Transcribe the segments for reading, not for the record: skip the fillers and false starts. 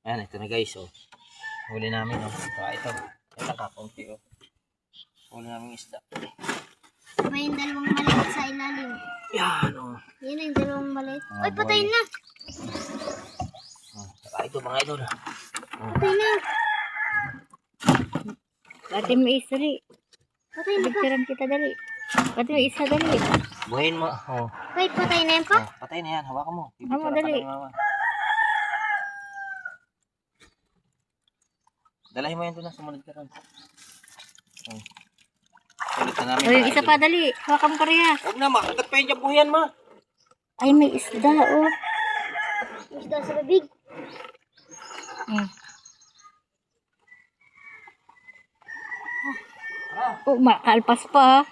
Ayan, ito na guys, oh. Huli namin, oh. Saka ito. Ito nakakunti, oh. Huli namin isda. May yung dalawang maliit sa ilalim. Yan, oh. Yan yung dalawang maliit. Ah, Ay, patay boy. na. Oh, saka ito, mga idol. Oh. Patay na. Pati mo isa dali. Patay na ka. Picturean kita dali. Pati mo isa dali. Buhayin mo, oh. Wait, patay na yan pa? Oh, patay na yan, hawakan mo. Hawakan mo, dali. Dalahin mo yan doon na, sumunod ka ron. Oh. Sulit na namin. O yung isa pa dali. Hawakan mo parehas. Huwag na, makagat pa yun dyan buhayan, ma. Ay, may isda oh. Isda sa babig. Oh, makalpas pa.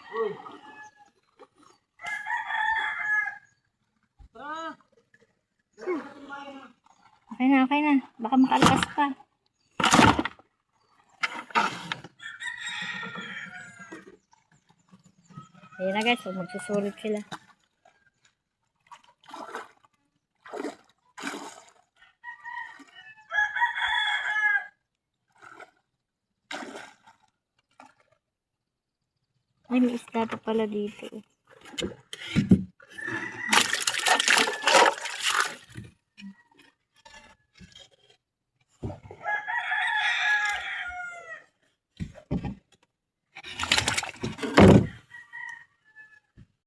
Okay na, okay na. Baka makalpas pa. Ayan na guys, so magsusulit sila. Ay, may isda pa pala dito.